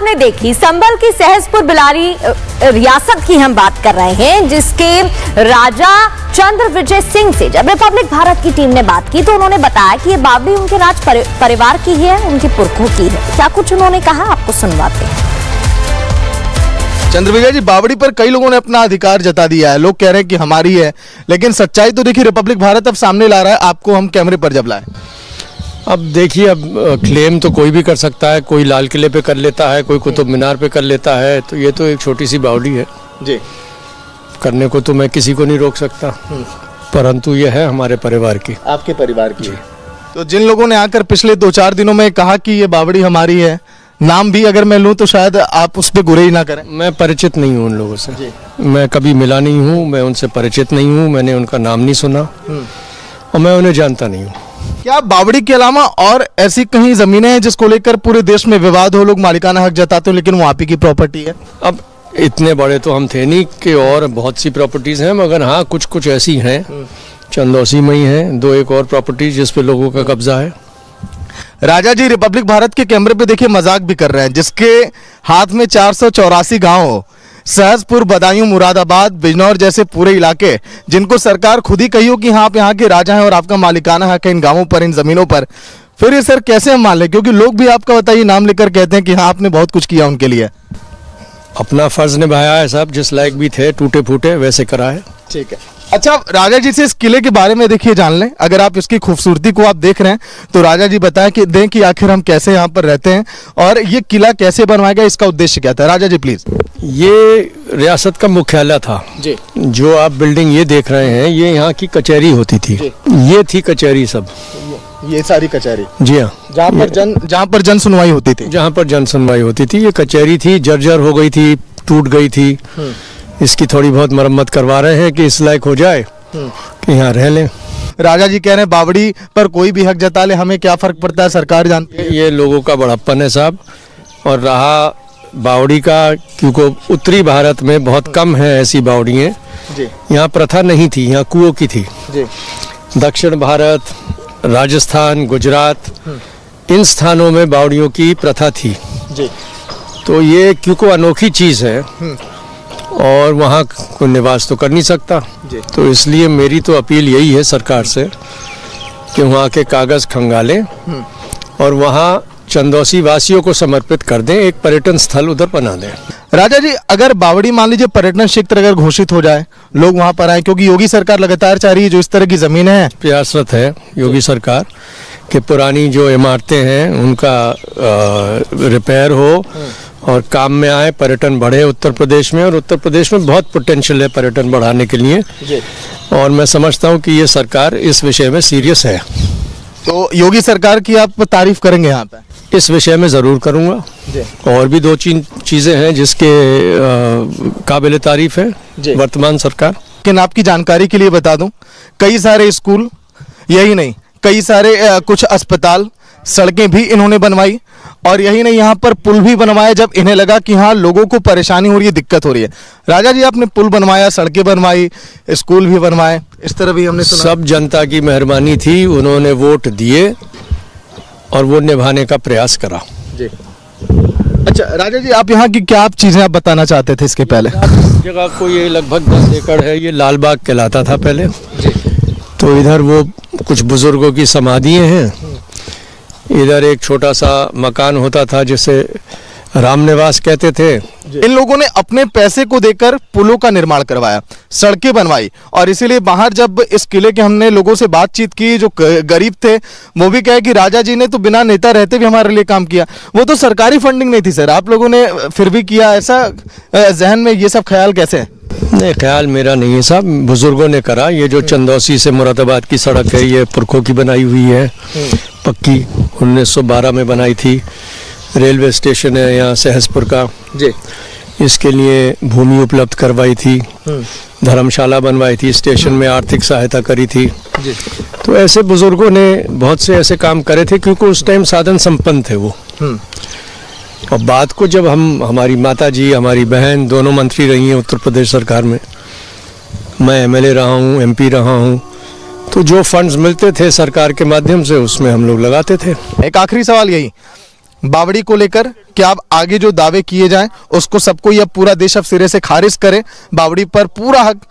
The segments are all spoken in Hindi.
हमने देखी संभल की सहसपुर बिलारी रियासत की हम बात कर रहे हैं, जिसके राजा चंद्र विजय सिंह से जब रिपब्लिक भारत की टीम ने बात की तो उन्होंने बताया कि ये बावड़ी उनके राज परिवार की है, उनकी पुरखों की है। क्या कुछ उन्होंने कहा, आपको सुनवाते हैं। चंद्रविजय जी, बावड़ी पर कई लोगों ने अपना अधिकार जता दिया है, लोग कह रहे हैं कि हमारी है, लेकिन सच्चाई तो देखिए रिपब्लिक भारत अब सामने ला रहा है, आपको हम कैमरे पर जब लाए। अब देखिए, अब क्लेम तो कोई भी कर सकता है, कोई लाल किले पे कर लेता है, कोई कुतुब मीनार पे कर लेता है, तो ये तो एक छोटी सी बावड़ी है जी, करने को तो मैं किसी को नहीं रोक सकता, परंतु ये है हमारे परिवार की, आपके परिवार की। तो जिन लोगों ने आकर पिछले 2-4 दिनों में कहा कि ये बावड़ी हमारी है, नाम भी अगर मैं लूं तो शायद आप उस पर गुरेज ना करें। मैं परिचित नहीं हूँ उन लोगों से जी। मैं कभी मिला नहीं हूँ, मैं उनसे परिचित नहीं हूँ, मैंने उनका नाम नहीं सुना और मैं उन्हें जानता नहीं हूँ। क्या बावड़ी के अलावा और ऐसी कहीं जमीनें हैं जिसको लेकर पूरे देश में विवाद हो, लोग मालिकाना हक जताते हो, लेकिन वो आप ही की प्रॉपर्टी है? अब इतने बड़े तो हम थे नहीं कि और बहुत सी प्रॉपर्टीज हैं, मगर हाँ कुछ कुछ ऐसी हैं, चंदौसी में ही हैं 2-1 और प्रॉपर्टीज जिस पे लोगों का कब्जा है। राजा जी रिपब्लिक भारत के कैमरे पे देखिए मजाक भी कर रहे हैं, जिसके हाथ में 484 गांव हो, सहसपुर, बदायूं, मुरादाबाद, बिजनौर जैसे पूरे इलाके, जिनको सरकार खुद ही कही हो कि हाँ आप यहाँ के राजा हैं और आपका मालिकाना हक है इन गांवों पर, इन जमीनों पर, फिर ये सर कैसे हम मान लें? क्योंकि लोग भी आपका बताइए नाम लेकर कहते हैं कि हाँ आपने बहुत कुछ किया उनके लिए। अपना फर्ज निभाया है साहब, जिस लायक भी थे, टूटे फूटे वैसे करा है। ठीक है। अच्छा, राजा जी से इस किले के बारे में देखिए जान लें, अगर आप इसकी खूबसूरती को आप देख रहे हैं तो राजा जी बताएं कि दें कि आखिर हम कैसे यहाँ पर रहते हैं और ये किला कैसे बनवाया गया, इसका उद्देश्य क्या था? राजा जी प्लीज। ये रियासत का मुख्यालय था जी। जो आप बिल्डिंग ये देख रहे हैं, ये यहाँ की कचहरी होती थी, ये थी कचहरी सब, ये सारी कचहरी? जी हाँ, जहाँ पर जन सुनवाई होती थी, जहाँ पर जन सुनवाई होती थी, ये कचहरी थी, जर्जर हो गई थी, टूट गई थी, इसकी थोड़ी बहुत मरम्मत करवा रहे हैं कि इस लायक हो जाए कि यहाँ रह लें। राजा जी कह रहे हैं बावड़ी पर कोई भी हक जता ले, हमें क्या फर्क पड़ता है, सरकार जानती है। ये लोगों का बड़प्पन है साहब, और रहा बावड़ी का, क्योंकि उत्तरी भारत में बहुत कम है ऐसी बावड़ियाँ, यहाँ प्रथा नहीं थी, यहाँ कुओं की थी। दक्षिण भारत, राजस्थान, गुजरात, इन स्थानों में बावड़ियों की प्रथा थी। तो ये क्योंकि अनोखी चीज़ है और वहाँ कोई निवास तो कर नहीं सकता, तो इसलिए मेरी तो अपील यही है सरकार से कि वहाँ के कागज खंगालें और वहाँ चंदौसी वासियों को समर्पित कर दें, एक पर्यटन स्थल उधर बना दें। राजा जी, अगर बावड़ी मान लीजिए पर्यटन क्षेत्र अगर घोषित हो जाए, लोग वहाँ पर आए, क्योंकि योगी सरकार लगातार चाह रही है जो इस तरह की जमीनें हैं, प्रयासरत है योगी सरकार कि पुरानी जो इमारतें हैं उनका रिपेयर हो और काम में आए, पर्यटन बढ़े उत्तर प्रदेश में, और उत्तर प्रदेश में बहुत पोटेंशियल है पर्यटन बढ़ाने के लिए, और मैं समझता हूँ कि ये सरकार इस विषय में सीरियस है। तो योगी सरकार की आप तारीफ करेंगे यहाँ पे? इस विषय में ज़रूर करूँगा, और भी 2-3 चीज़ें हैं जिसके काबिल तारीफ है वर्तमान सरकार। लेकिन आपकी जानकारी के लिए बता दूं, कई सारे स्कूल, यही नहीं कई सारे कुछ अस्पताल, सड़कें भी इन्होंने बनवाई, और यही नहीं यहाँ पर पुल भी बनवाया जब इन्हें लगा कि हाँ लोगों को परेशानी हो रही है, दिक्कत हो रही है। राजा जी आपने पुल बनवाया, सड़कें बनवाई, स्कूल भी बनवाए, इस तरह भी हमने सुना। सब जनता की मेहरबानी थी, उन्होंने वोट दिए और वो निभाने का प्रयास करा। जी। अच्छा राजा जी, आप यहाँ की क्या आप चीजें आप बताना चाहते थे इसके पहले? जगह को ये लगभग 10 एकड़ है, ये लाल बाग कहलाता था पहले। तो इधर वो कुछ बुजुर्गों की समाधियाँ हैं, इधर एक छोटा सा मकान होता था जिसे राम निवास कहते थे। इन लोगों ने अपने पैसे को देकर पुलों का निर्माण करवाया, सड़कें बनवाई, और इसीलिए बाहर जब इस किले के हमने लोगों से बातचीत की जो गरीब थे, वो भी कहे कि राजा जी ने तो बिना नेता रहते भी हमारे लिए काम किया। वो तो सरकारी फंडिंग नहीं थी सर, आप लोगों ने फिर भी किया, ऐसा जहन में ये सब ख्याल कैसे है? नहीं, ख्याल मेरा नहीं है साहब, बुजुर्गों ने करा। ये जो चंदौसी से मुरादाबाद की सड़क है, ये पुरखों की बनाई हुई है, पक्की 1912 में बनाई थी। रेलवे स्टेशन है यहाँ सहसपुर का जी, इसके लिए भूमि उपलब्ध करवाई थी, धर्मशाला बनवाई थी, स्टेशन में आर्थिक सहायता करी थी जी। तो ऐसे बुजुर्गों ने बहुत से ऐसे काम करे थे, क्योंकि उस टाइम साधन संपन्न थे वो। और बात को जब हमारी माता जी, हमारी बहन दोनों मंत्री रही हैं उत्तर प्रदेश सरकार में, मैं एमएलए रहा हूँ, एमपी रहा हूँ, तो जो फंड्स मिलते थे सरकार के माध्यम से उसमें हम लोग लगाते थे। एक आखिरी सवाल यही, बावड़ी को लेकर क्या अब आगे जो दावे किए जाएं उसको सबको या पूरा देश अब सिरे से खारिज करे, बावड़ी पर पूरा हक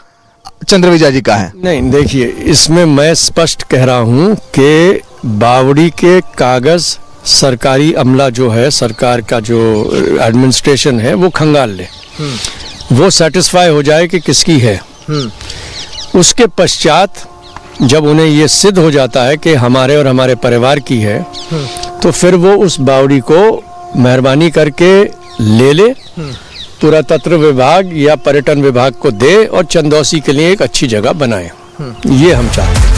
चंद्रविजय जी का है? नहीं, देखिए, इसमें मैं स्पष्ट कह रहा हूं कि बावड़ी के कागज सरकारी अमला जो है, सरकार का जो एडमिनिस्ट्रेशन है, वो खंगाल ले, वो सेटिस्फाई हो जाए कि किसकी है। उसके पश्चात जब उन्हें ये सिद्ध हो जाता है कि हमारे और हमारे परिवार की है, तो फिर वो उस बावड़ी को मेहरबानी करके ले ले, पुरातत्व विभाग या पर्यटन विभाग को दे और चंदौसी के लिए एक अच्छी जगह बनाए। ये हम चाहते हैं।